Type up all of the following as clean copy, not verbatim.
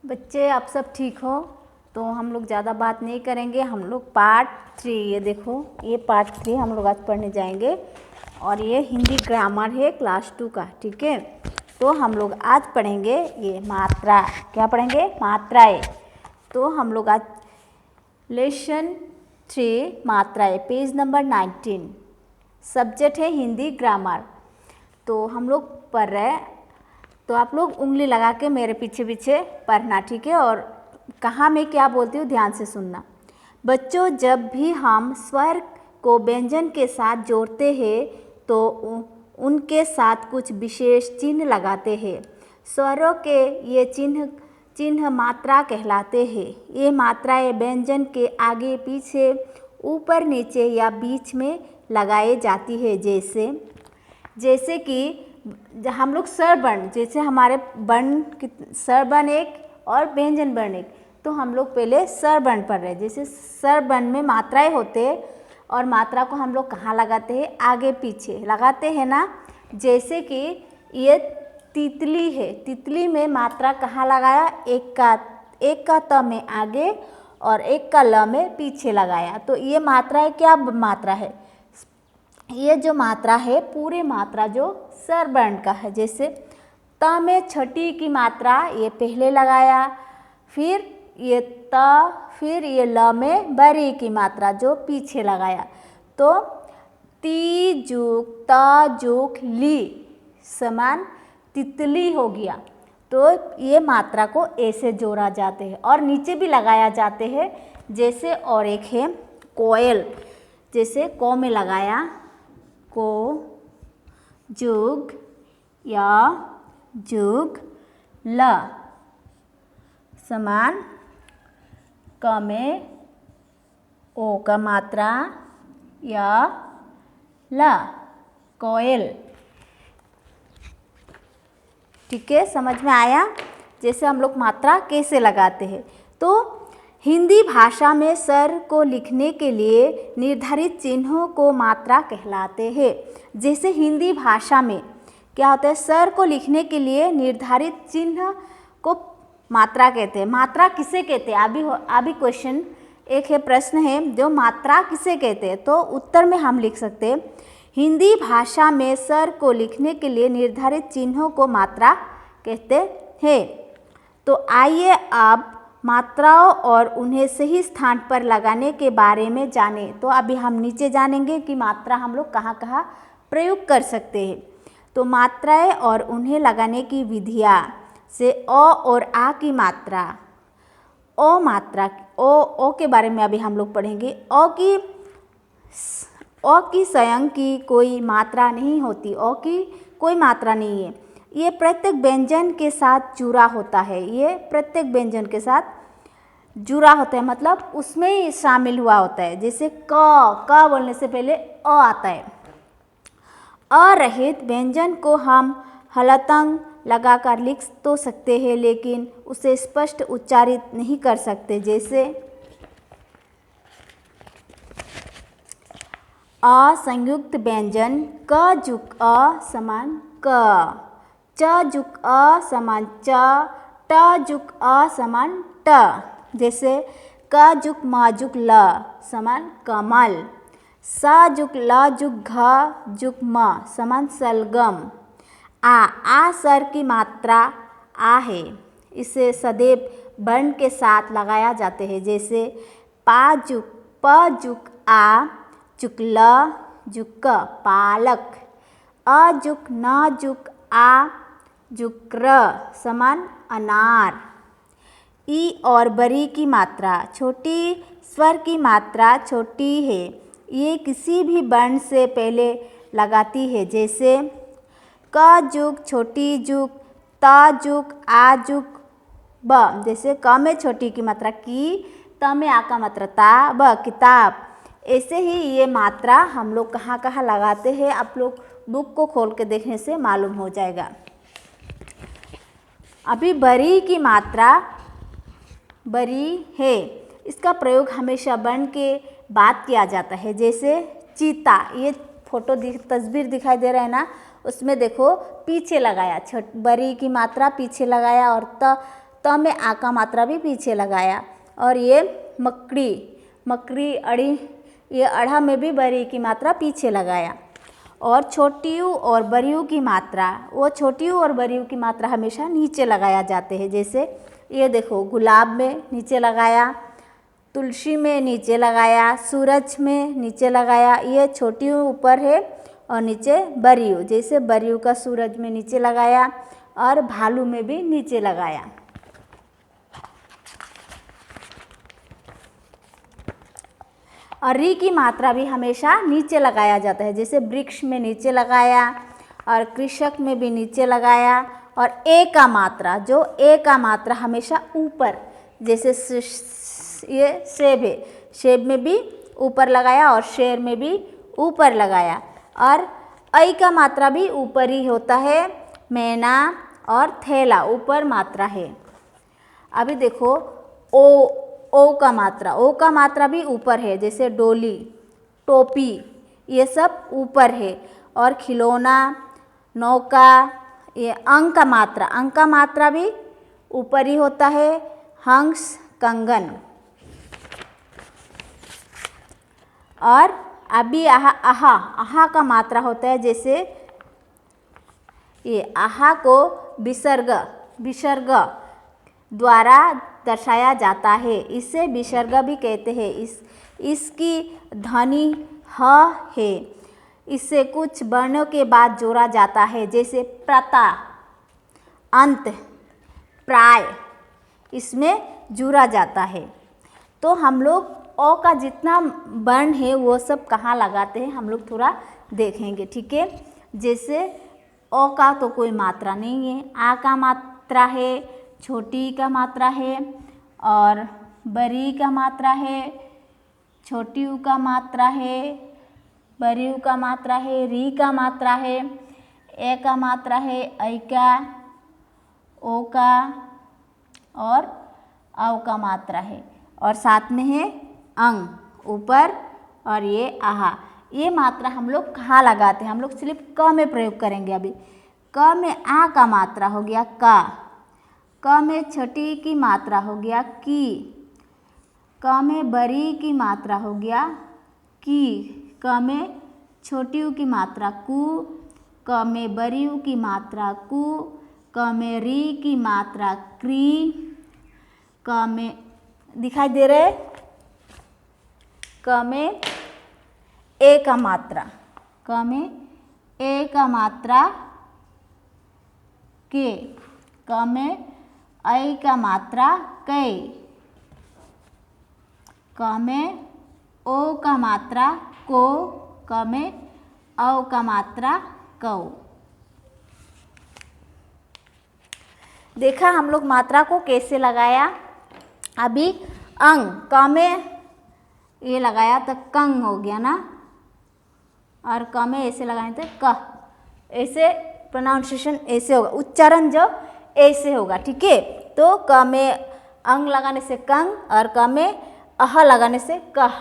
बच्चे आप सब ठीक हो? तो हम लोग ज़्यादा बात नहीं करेंगे, हम लोग पार्ट 3, ये देखो ये पार्ट 3 हम लोग आज पढ़ने जाएंगे और ये हिंदी ग्रामर है क्लास 2 का, ठीक है। तो हम लोग आज पढ़ेंगे ये मात्रा, क्या पढ़ेंगे? मात्राएं। तो हम लोग आज लेसन 3 मात्राएं, पेज नंबर 19, सब्जेक्ट है हिंदी ग्रामर। तो हम लोग पढ़ रहे हैं, तो आप लोग उंगली लगा के मेरे पीछे पीछे पढ़ना, ठीक है। और कहाँ मैं क्या बोलती हूँ ध्यान से सुनना। बच्चों, जब भी हम स्वर को व्यंजन के साथ जोड़ते हैं तो उनके साथ कुछ विशेष चिन्ह लगाते हैं। स्वरों के ये चिन्ह मात्रा कहलाते हैं। ये मात्राएं व्यंजन के आगे पीछे, ऊपर नीचे या बीच में लगाई जाती है। जैसे कि हम लोग स्वर वर्ण, जैसे हमारे वर्ण स्वर वर्ण एक और व्यंजन वर्ण एक, तो हम लोग पहले स्वर वर्ण पढ़ रहे हैं। जैसे स्वर वर्ण में मात्राएं होते हैं और मात्रा को हम लोग कहाँ लगाते हैं? आगे पीछे लगाते हैं ना। जैसे कि ये तितली है, तितली में मात्रा कहाँ लगाया? एक का त में आगे और एक का ल में पीछे लगाया। तो ये मात्रा है, क्या मात्रा है? ये जो मात्रा है पूरे मात्रा जो स्वर वर्ण का है। जैसे त में छठी की मात्रा ये पहले लगाया, फिर ये त, फिर ये ल में बरी की मात्रा जो पीछे लगाया। तो ती जुक त जुक ली समान तितली हो गया। तो ये मात्रा को ऐसे जोड़ा जाते हैं और नीचे भी लगाया जाते हैं। जैसे और एक है कोयल, जैसे को में लगाया को जुग या जुग ल समान क में ओ का मात्रा या ल, कोयल, ठीक है। समझ में आया जैसे हम लोग मात्रा कैसे लगाते हैं। तो हिंदी भाषा में स्वर को लिखने के लिए निर्धारित चिन्हों को मात्रा कहलाते हैं। जैसे हिंदी भाषा में क्या होता है? स्वर को लिखने के लिए निर्धारित चिन्ह को मात्रा कहते हैं। मात्रा किसे कहते हैं? अभी क्वेश्चन एक है, प्रश्न है जो मात्रा किसे कहते हैं। तो उत्तर में हम लिख सकते हैं हिंदी भाषा में स्वर को लिखने के लिए निर्धारित चिन्हों को मात्रा कहते हैं। तो आइए अब मात्राओं और उन्हें सही स्थान पर लगाने के बारे में जानें। तो अभी हम नीचे जानेंगे कि मात्रा हम लोग कहाँ कहाँ प्रयोग कर सकते हैं। तो मात्राएं और उन्हें लगाने की विधियाँ से अ और आ की मात्रा, ओ मात्रा, ओ के बारे में अभी हम लोग पढ़ेंगे। ओ की स्वयं की कोई मात्रा नहीं होती, ओ की कोई मात्रा नहीं है। ये प्रत्येक व्यंजन के साथ जुड़ा होता है। ये प्रत्येक व्यंजन के साथ जुड़ा होता है, मतलब उसमें ही शामिल हुआ होता है। जैसे क बोलने से पहले अ आता है। अ रहित व्यंजन को हम हलंत लगाकर लिख तो सकते हैं, लेकिन उसे स्पष्ट उच्चारित नहीं कर सकते। जैसे अ संयुक्त व्यंजन क जुक अ समान क, च जुक अ समान च, ट जुक अ समान ट। जैसे क जुक म जुक ल समान कमल, स जुक ल जुक घ जुक म समान सलगम। आ स्वर की मात्रा आ है, इसे सदैव वर्ण के साथ लगाया जाते हैं। जैसे प जुक आ जुक ल जुक क पालक, अ जुक न जुक आ जुक र समान अनार। ई और बरी की मात्रा, छोटी स्वर की मात्रा छोटी है, ये किसी भी वर्ण से पहले लगाती है। जैसे क जुक छोटी जुक त जुक आ जुक ब। जैसे क में छोटी की मात्रा की, त में आ का मात्रा ता, ब किताब। ऐसे ही ये मात्रा हम लोग कहाँ कहाँ लगाते हैं, आप लोग बुक को खोल के देखने से मालूम हो जाएगा। अभी बरी की मात्रा बरी है, इसका प्रयोग हमेशा वर्ण के बाद किया जाता है। जैसे चीता, ये फोटो तस्वीर दिखाई दे रहा है ना, उसमें देखो पीछे लगाया, बरी की मात्रा पीछे लगाया और त में आ का मात्रा भी पीछे लगाया। और ये मकड़ी, मकड़ी, अड़ी, ये अड़ा में भी बरी की मात्रा पीछे लगाया। और छोटी यू और बड़ी यू की मात्रा, वो छोटी यू और बड़ी यू की मात्रा हमेशा नीचे लगाया जाते हैं। जैसे ये देखो, गुलाब में नीचे लगाया, तुलसी में नीचे लगाया, सूरज में नीचे लगाया। ये छोटी यू ऊपर है और नीचे बड़ी यू, जैसे बड़ी यू का सूरज में नीचे लगाया और भालू में भी नीचे लगाया। और री की मात्रा भी हमेशा नीचे लगाया जाता है। जैसे वृक्ष में नीचे लगाया और कृषक में भी नीचे लगाया। और ए का मात्रा, जो ए का मात्रा हमेशा ऊपर, जैसे ये सेब है, सेब में भी ऊपर लगाया और शेर में भी ऊपर लगाया। और ऐ का मात्रा भी ऊपर ही होता है, मैना और थैला ऊपर मात्रा है। अभी देखो ओ का मात्रा, ओ का मात्रा भी ऊपर है, जैसे डोली, टोपी, ये सब ऊपर है। और खिलौना, नौका, ये अंक का मात्रा, अंक का मात्रा भी ऊपर ही होता है, हंस, कंगन। और अभी आहा का मात्रा होता है, जैसे ये आहा को विसर्ग द्वारा दर्शाया जाता है, इसे विसर्ग भी कहते हैं। इसकी ध्वनि ह है, इससे कुछ वर्णों के बाद जोड़ा जाता है, जैसे प्रता, अंत, प्राय, इसमें जुड़ा जाता है। तो हम लोग ओ का जितना वर्ण है वो सब कहाँ लगाते हैं हम लोग थोड़ा देखेंगे, ठीक है। जैसे ओ का तो कोई मात्रा नहीं है, आ का मात्रा है, छोटी का मात्रा है, और बरी का मात्रा है, छोटी ऊ का मात्रा है, बरी ऊ का मात्रा है, री का मात्रा है, ए का मात्रा है, ऐ का, ओ का और औ का मात्रा है। और साथ में है अंग ऊपर, और ये आहा। ये मात्रा हम लोग कहाँ लगाते हैं, हम लोग सिर्फ क में प्रयोग करेंगे। अभी क में आ का मात्रा हो गया का, क में छठी की मात्रा हो गया की, क में बरी की मात्रा हो गया की, क में छोटी ऊ की मात्रा कु, क में बरी ऊ की मात्रा कु, क में री की मात्रा क्री, क में दिखाई दे रहे, क में ए का मात्रा, क में ए का मात्रा के, क में ऐ का मात्रा कै, क में ओ का मात्रा को, क में औ का मात्रा कौ। देखा हम लोग मात्रा को कैसे लगाया। अभी अंग, क में ये लगाया तो कंग हो गया ना, और क में ऐसे लगाए तो क, ऐसे प्रोनाउंसिएशन ऐसे होगा, उच्चारण जो ऐसे होगा, ठीक है। तो क में अंग लगाने से कंग और क में अह लगाने से कह,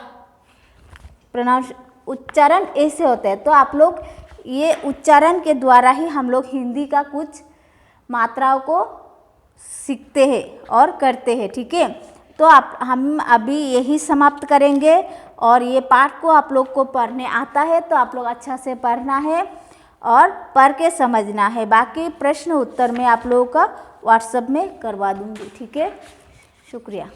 प्रोनाउंस उच्चारण ऐसे होता है। तो आप लोग ये उच्चारण के द्वारा ही हम लोग हिंदी का कुछ मात्राओं को सीखते हैं और करते हैं, ठीक है। तो हम अभी यही समाप्त करेंगे। और ये पाठ को आप लोग को पढ़ने आता है तो आप लोग अच्छा से पढ़ना है और पढ़ के समझना है। बाकी प्रश्न उत्तर में आप लोगों का व्हाट्सएप में करवा दूंगी, ठीक है। शुक्रिया।